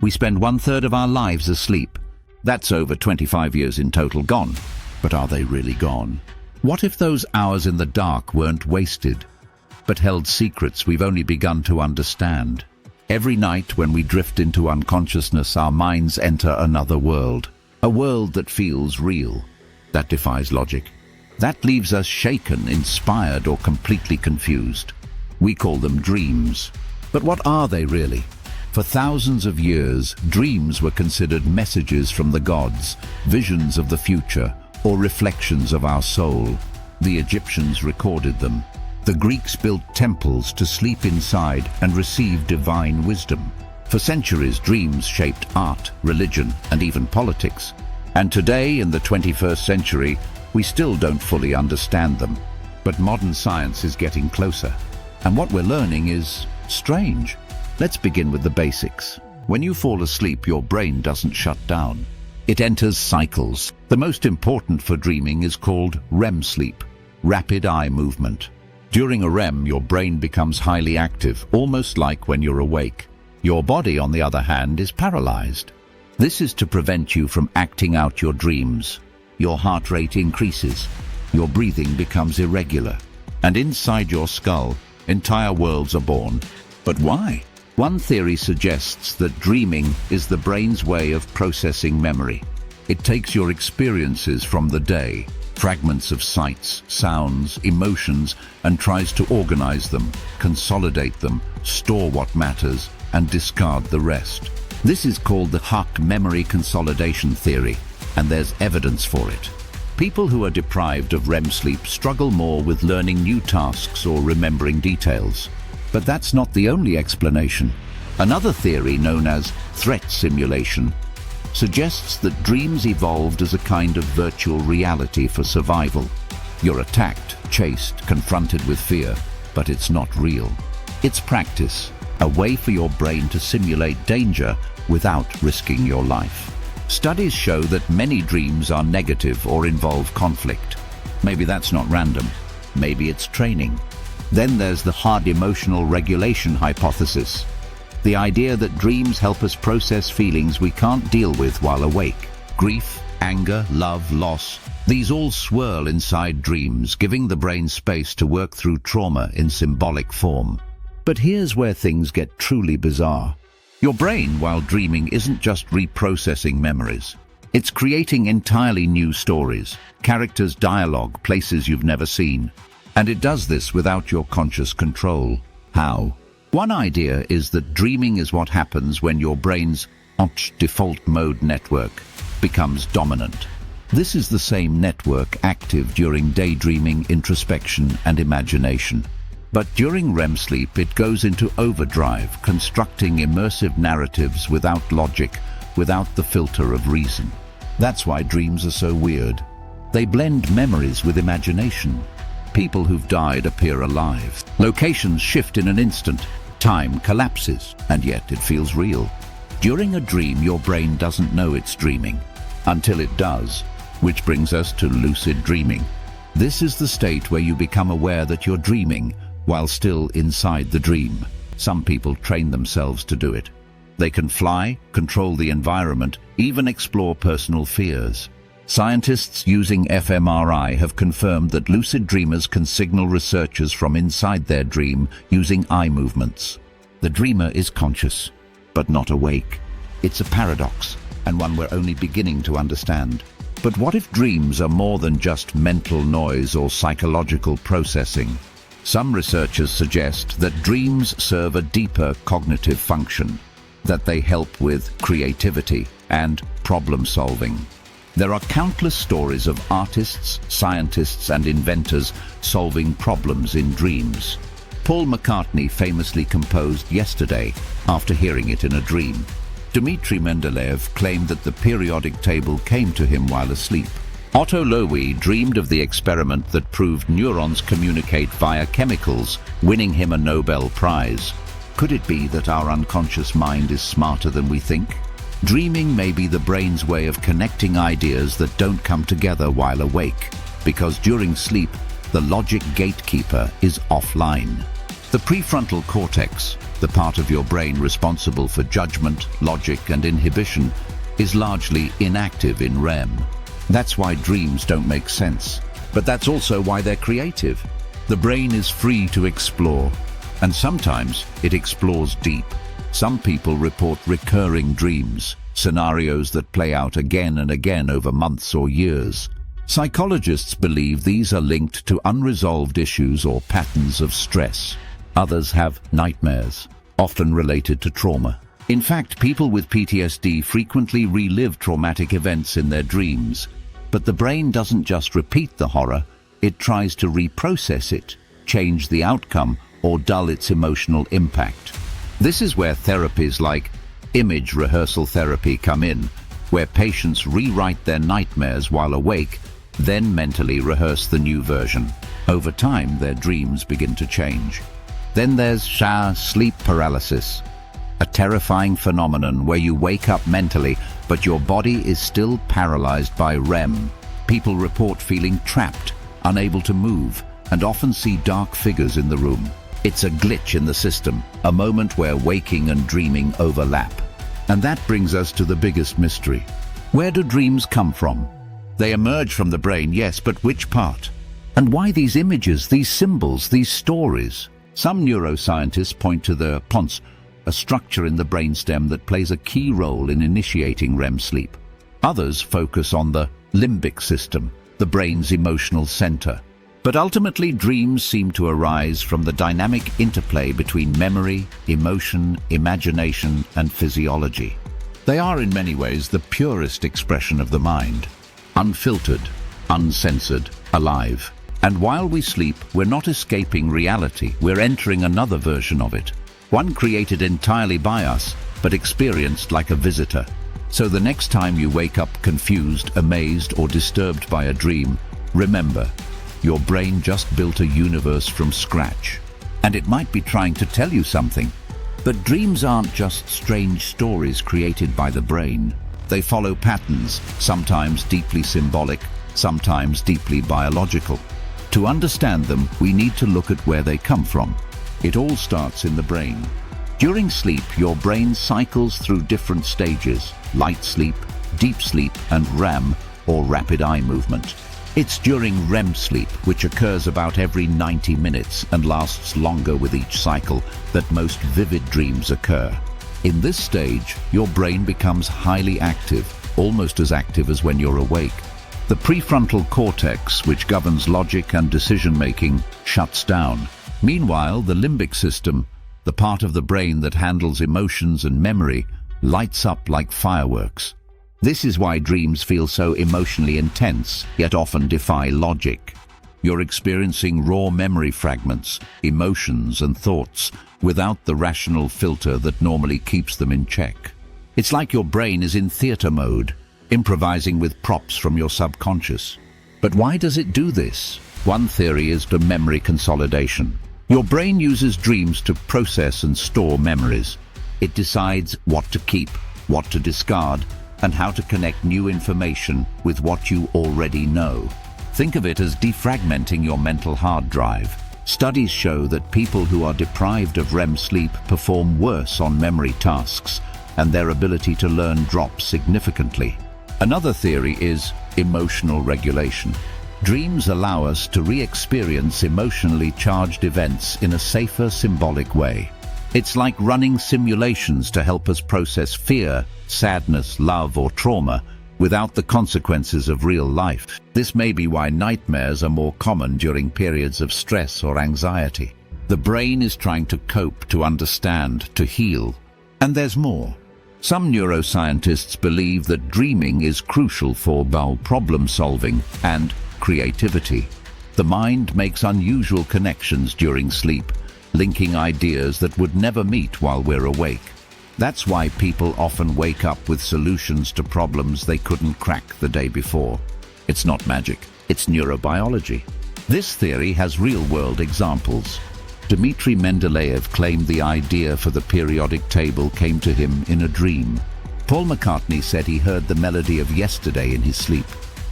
We spend 1/3 of our lives asleep. That's over 25 years in total gone. But are they really gone? What if those hours in the dark weren't wasted, but held secrets we've only begun to understand? Every night when we drift into unconsciousness, our minds enter another world. A world that feels real, that defies logic. That leaves us shaken, inspired, or completely confused. We call them dreams. But what are they really? For thousands of years, dreams were considered messages from the gods, visions of the future, or reflections of our soul. The Egyptians recorded them. The Greeks built temples to sleep inside and receive divine wisdom. For centuries, dreams shaped art, religion, and even politics. And today, in the 21st century, we still don't fully understand them. But modern science is getting closer. And what we're learning is strange. Let's begin with the basics. When you fall asleep, your brain doesn't shut down. It enters cycles. The most important for dreaming is called REM sleep, rapid eye movement. During a REM, your brain becomes highly active, almost like when you're awake. Your body, on the other hand, is paralyzed. This is to prevent you from acting out your dreams. Your heart rate increases. Your breathing becomes irregular. And inside your skull, entire worlds are born. But why? One theory suggests that dreaming is the brain's way of processing memory. It takes your experiences from the day, fragments of sights, sounds, emotions, and tries to organize them, consolidate them, store what matters, and discard the rest. This is called the Huck memory consolidation theory, and there's evidence for it. People who are deprived of REM sleep struggle more with learning new tasks or remembering details. But that's not the only explanation. Another theory, known as threat simulation, suggests that dreams evolved as a kind of virtual reality for survival. You're attacked, chased, confronted with fear, but it's not real. It's practice, a way for your brain to simulate danger without risking your life. Studies show that many dreams are negative or involve conflict. Maybe that's not random. Maybe it's training. Then there's the hard emotional regulation hypothesis. The idea that dreams help us process feelings we can't deal with while awake. Grief, anger, love, loss, these all swirl inside dreams, giving the brain space to work through trauma in symbolic form. But here's where things get truly bizarre. Your brain, while dreaming, isn't just reprocessing memories. It's creating entirely new stories, characters, dialogue, places you've never seen. And it does this without your conscious control. How? One idea is that dreaming is what happens when your brain's default mode network becomes dominant. This is the same network active during daydreaming, introspection, and imagination. But during REM sleep, it goes into overdrive, constructing immersive narratives without logic, without the filter of reason. That's why dreams are so weird. They blend memories with imagination. People who've died appear alive. Locations shift in an instant. Time collapses, and yet it feels real. During a dream, your brain doesn't know it's dreaming, until it does, which brings us to lucid dreaming. This is the state where you become aware that you're dreaming while still inside the dream. Some people train themselves to do it. They can fly, control the environment, even explore personal fears. Scientists using fMRI have confirmed that lucid dreamers can signal researchers from inside their dream using eye movements. The dreamer is conscious, but not awake. It's a paradox, and one we're only beginning to understand. But what if dreams are more than just mental noise or psychological processing? Some researchers suggest that dreams serve a deeper cognitive function, that they help with creativity and problem solving. There are countless stories of artists, scientists, and inventors solving problems in dreams. Paul McCartney famously composed Yesterday after hearing it in a dream. Dmitri Mendeleev claimed that the periodic table came to him while asleep. Otto Loewi dreamed of the experiment that proved neurons communicate via chemicals, winning him a Nobel Prize. Could it be that our unconscious mind is smarter than we think? Dreaming may be the brain's way of connecting ideas that don't come together while awake, because during sleep, the logic gatekeeper is offline. The prefrontal cortex, The part of your brain responsible for judgment, logic, and inhibition is largely inactive in REM. That's why dreams don't make sense, but that's also why they're creative. The brain is free to explore, and sometimes it explores deep. Some people report recurring dreams, scenarios that play out again and again over months or years. Psychologists believe these are linked to unresolved issues or patterns of stress. Others have nightmares, often related to trauma. In fact, people with PTSD frequently relive traumatic events in their dreams. But the brain doesn't just repeat the horror, it tries to reprocess it, change the outcome, or dull its emotional impact. This is where therapies like image rehearsal therapy come in, where patients rewrite their nightmares while awake, then mentally rehearse the new version. Over time, their dreams begin to change. Then there's sleep paralysis, a terrifying phenomenon where you wake up mentally, but your body is still paralyzed by REM. People report feeling trapped, unable to move, and often see dark figures in the room. It's a glitch in the system, a moment where waking and dreaming overlap. And that brings us to the biggest mystery. Where do dreams come from? They emerge from the brain, yes, but which part? And why these images, these symbols, these stories? Some neuroscientists point to the pons, a structure in the brainstem that plays a key role in initiating REM sleep. Others focus on the limbic system, the brain's emotional center. But ultimately, dreams seem to arise from the dynamic interplay between memory, emotion, imagination, and physiology. They are in many ways the purest expression of the mind, unfiltered, uncensored, alive. And while we sleep, we're not escaping reality, we're entering another version of it. One created entirely by us, but experienced like a visitor. So the next time you wake up confused, amazed, or disturbed by a dream, remember, your brain just built a universe from scratch. And it might be trying to tell you something. But dreams aren't just strange stories created by the brain. They follow patterns, sometimes deeply symbolic, sometimes deeply biological. To understand them, we need to look at where they come from. It all starts in the brain. During sleep, your brain cycles through different stages: light sleep, deep sleep, and REM, or rapid eye movement. It's during REM sleep, which occurs about every 90 minutes and lasts longer with each cycle, that most vivid dreams occur. In this stage, your brain becomes highly active, almost as active as when you're awake. The prefrontal cortex, which governs logic and decision-making, shuts down. Meanwhile, the limbic system, the part of the brain that handles emotions and memory, lights up like fireworks. This is why dreams feel so emotionally intense, yet often defy logic. You're experiencing raw memory fragments, emotions and thoughts, without the rational filter that normally keeps them in check. It's like your brain is in theater mode, improvising with props from your subconscious. But why does it do this? One theory is the memory consolidation. Your brain uses dreams to process and store memories. It decides what to keep, what to discard, and how to connect new information with what you already know. Think of it as defragmenting your mental hard drive. Studies show that people who are deprived of REM sleep perform worse on memory tasks, and their ability to learn drops significantly. Another theory is emotional regulation. Dreams allow us to re-experience emotionally charged events in a safer, symbolic way. It's like running simulations to help us process fear, sadness, love, or trauma without the consequences of real life. This may be why nightmares are more common during periods of stress or anxiety. The brain is trying to cope, to understand, to heal. And there's more. Some neuroscientists believe that dreaming is crucial for problem solving and creativity. The mind makes unusual connections during sleep, linking ideas that would never meet while we're awake. That's why people often wake up with solutions to problems they couldn't crack the day before. It's not magic, it's neurobiology. This theory has real-world examples. Dmitri Mendeleev claimed the idea for the periodic table came to him in a dream. Paul McCartney said he heard the melody of Yesterday in his sleep.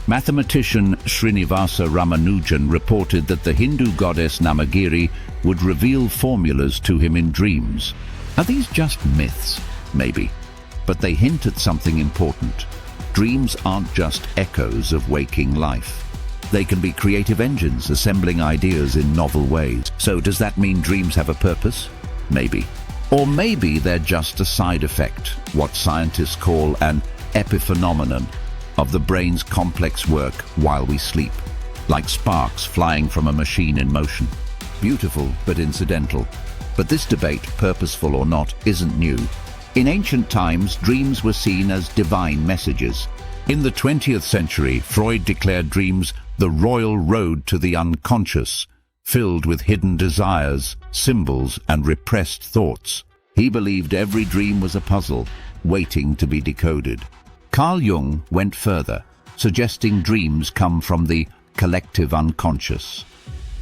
Mathematician Srinivasa Ramanujan reported that the Hindu goddess Namagiri would reveal formulas to him in dreams. Are these just myths? Maybe. But they hint at something important. Dreams aren't just echoes of waking life. They can be creative engines, assembling ideas in novel ways. So does that mean dreams have a purpose? Maybe. Or maybe they're just a side effect, what scientists call an epiphenomenon, of the brain's complex work while we sleep, like sparks flying from a machine in motion. Beautiful, but incidental. But this debate, purposeful or not, isn't new. In ancient times, dreams were seen as divine messages. In the 20th century, Freud declared dreams the royal road to the unconscious, filled with hidden desires, symbols, and repressed thoughts. He believed every dream was a puzzle, waiting to be decoded. Carl Jung went further, suggesting dreams come from the collective unconscious,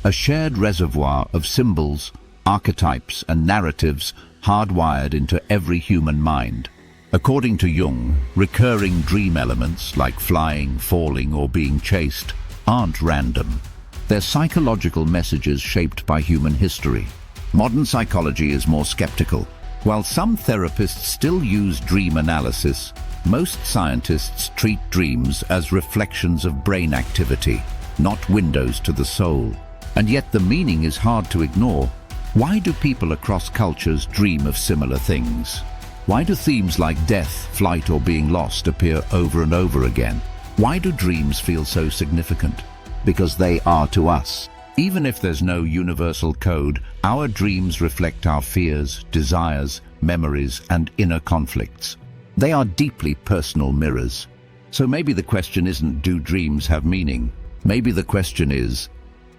a shared reservoir of symbols, archetypes, and narratives hardwired into every human mind. According to Jung, recurring dream elements like flying, falling, or being chased aren't random. They're psychological messages shaped by human history. Modern psychology is more skeptical. While some therapists still use dream analysis, most scientists treat dreams as reflections of brain activity, not windows to the soul. And yet the meaning is hard to ignore. Why do people across cultures dream of similar things? Why do themes like death, flight, or being lost appear over and over again? Why do dreams feel so significant? Because they are to us. Even if there's no universal code, our dreams reflect our fears, desires, memories, and inner conflicts. They are deeply personal mirrors. So maybe the question isn't, do dreams have meaning? Maybe the question is,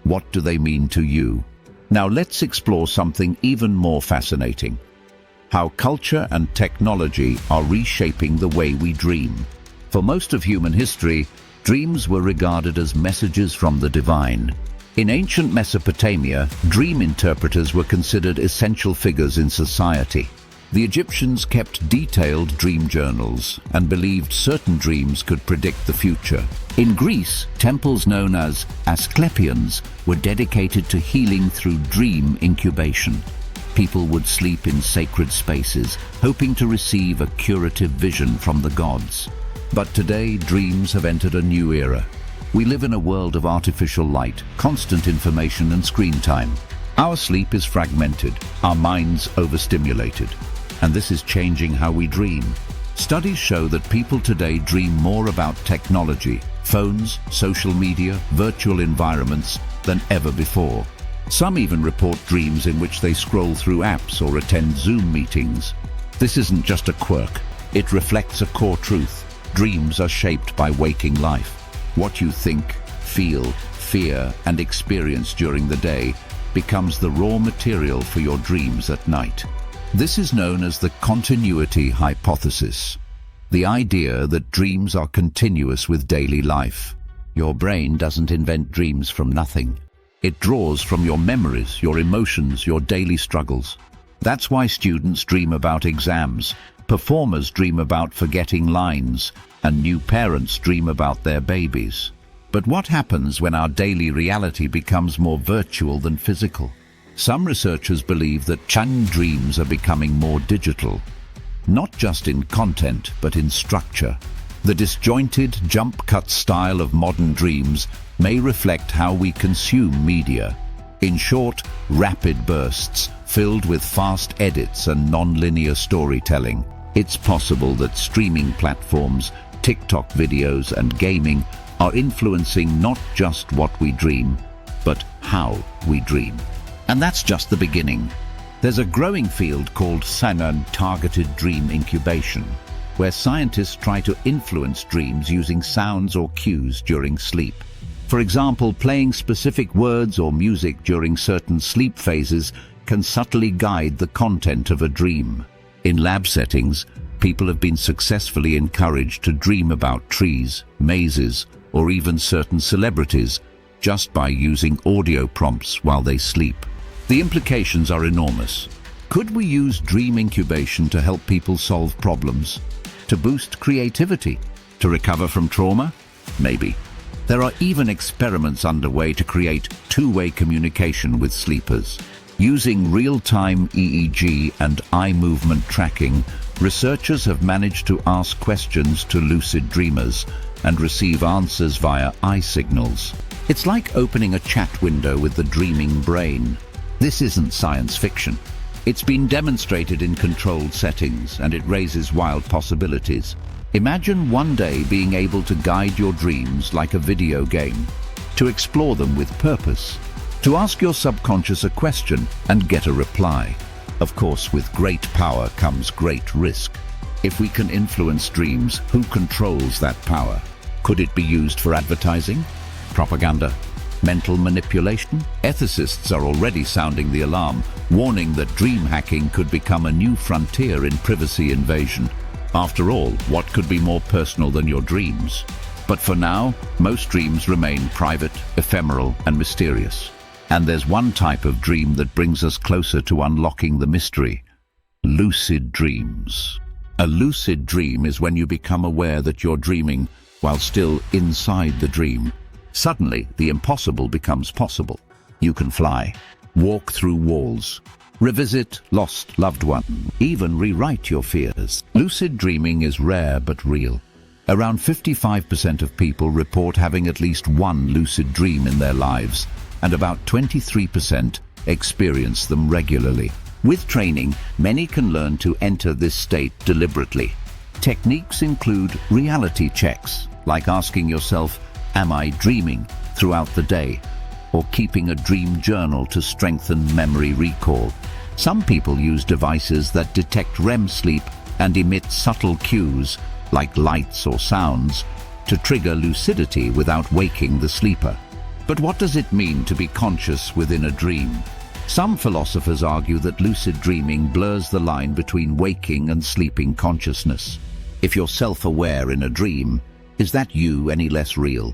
what do they mean to you? Now let's explore something even more fascinating. How culture and technology are reshaping the way we dream. For most of human history, dreams were regarded as messages from the divine. In ancient Mesopotamia, dream interpreters were considered essential figures in society. The Egyptians kept detailed dream journals and believed certain dreams could predict the future. In Greece, temples known as Asclepions were dedicated to healing through dream incubation. People would sleep in sacred spaces, hoping to receive a curative vision from the gods. But today, dreams have entered a new era. We live in a world of artificial light, constant information, and screen time. Our sleep is fragmented, our minds overstimulated. And this is changing how we dream. Studies show that people today dream more about technology, phones, social media, virtual environments than ever before. Some even report dreams in which they scroll through apps or attend Zoom meetings. This isn't just a quirk. It reflects a core truth. Dreams are shaped by waking life. What you think, feel, fear, and experience during the day becomes the raw material for your dreams at night. This is known as the continuity hypothesis, the idea that dreams are continuous with daily life. Your brain doesn't invent dreams from nothing. It draws from your memories, your emotions, your daily struggles. That's why students dream about exams, performers dream about forgetting lines, and new parents dream about their babies. But what happens when our daily reality becomes more virtual than physical? Some researchers believe that dreams are becoming more digital, not just in content, but in structure. The disjointed, jump-cut style of modern dreams may reflect how we consume media. In short, rapid bursts, filled with fast edits and non-linear storytelling. It's possible that streaming platforms, TikTok videos, and gaming are influencing not just what we dream, but how we dream. And that's just the beginning. There's a growing field called targeted dream incubation, where scientists try to influence dreams using sounds or cues during sleep. For example, playing specific words or music during certain sleep phases can subtly guide the content of a dream. In lab settings, people have been successfully encouraged to dream about trees, mazes, or even certain celebrities just by using audio prompts while they sleep. The implications are enormous. Could we use dream incubation to help people solve problems? To boost creativity? To recover from trauma? Maybe. There are even experiments underway to create two-way communication with sleepers. Using real-time EEG and eye movement tracking, researchers have managed to ask questions to lucid dreamers and receive answers via eye signals. It's like opening a chat window with the dreaming brain. This isn't science fiction. It's been demonstrated in controlled settings, and it raises wild possibilities. Imagine one day being able to guide your dreams like a video game, to explore them with purpose, to ask your subconscious a question and get a reply. Of course, with great power comes great risk. If we can influence dreams, who controls that power? Could it be used for advertising, propaganda, mental manipulation? Ethicists are already sounding the alarm, warning that dream hacking could become a new frontier in privacy invasion. After all, what could be more personal than your dreams? But for now, most dreams remain private, ephemeral, and mysterious. And there's one type of dream that brings us closer to unlocking the mystery: lucid dreams. A lucid dream is when you become aware that you're dreaming while still inside the dream. Suddenly, the impossible becomes possible. You can fly, walk through walls, revisit lost loved ones, even rewrite your fears. Lucid dreaming is rare but real. Around 55% of people report having at least one lucid dream in their lives, and about 23% experience them regularly. With training, many can learn to enter this state deliberately. Techniques include reality checks, like asking yourself, "Am I dreaming?" throughout the day, or keeping a dream journal to strengthen memory recall. Some people use devices that detect REM sleep and emit subtle cues, like lights or sounds, to trigger lucidity without waking the sleeper. But what does it mean to be conscious within a dream? Some philosophers argue that lucid dreaming blurs the line between waking and sleeping consciousness. If you're self-aware in a dream, is that you any less real?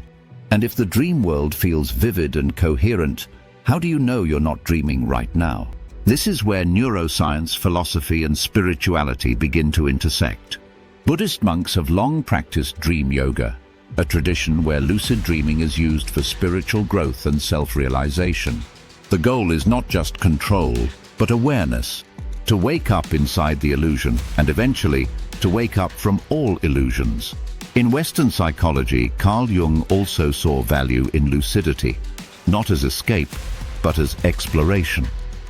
And if the dream world feels vivid and coherent, how do you know you're not dreaming right now? This is where neuroscience, philosophy, and spirituality begin to intersect. Buddhist monks have long practiced dream yoga, a tradition where lucid dreaming is used for spiritual growth and self-realization. The goal is not just control, but awareness, to wake up inside the illusion and eventually to wake up from all illusions. In Western psychology, Carl Jung also saw value in lucidity, not as escape, but as exploration.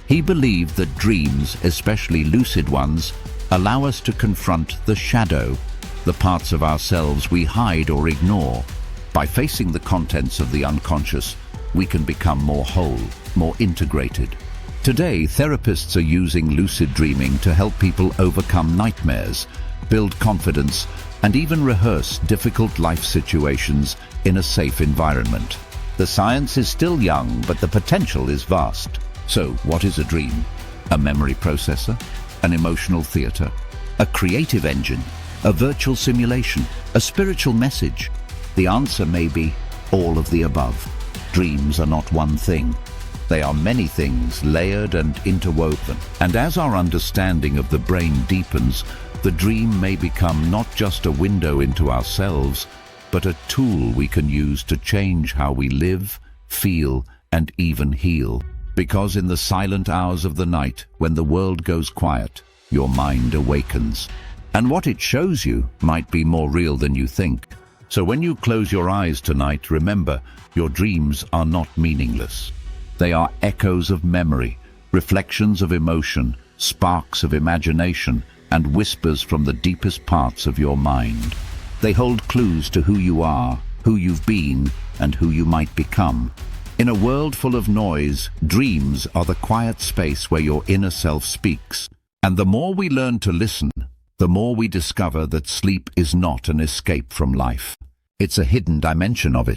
He believed that dreams, especially lucid ones, allow us to confront the shadow, the parts of ourselves we hide or ignore. By facing the contents of the unconscious, we can become more whole, more integrated. Today, therapists are using lucid dreaming to help people overcome nightmares, build confidence, and even rehearse difficult life situations in a safe environment. The science is still young, but the potential is vast. So, what is a dream? A memory processor? An emotional theater? A creative engine? A virtual simulation? A spiritual message? The answer may be all of the above. Dreams are not one thing. They are many things layered and interwoven. And as our understanding of the brain deepens, the dream may become not just a window into ourselves, but a tool we can use to change how we live, feel, and even heal. Because in the silent hours of the night, when the world goes quiet, your mind awakens. And what it shows you might be more real than you think. So when you close your eyes tonight, remember, your dreams are not meaningless. They are echoes of memory, reflections of emotion, sparks of imagination, and whispers from the deepest parts of your mind. They hold clues to who you are, who you've been, and who you might become. In a world full of noise, dreams are the quiet space where your inner self speaks. And the more we learn to listen, the more we discover that sleep is not an escape from life. It's a hidden dimension of it.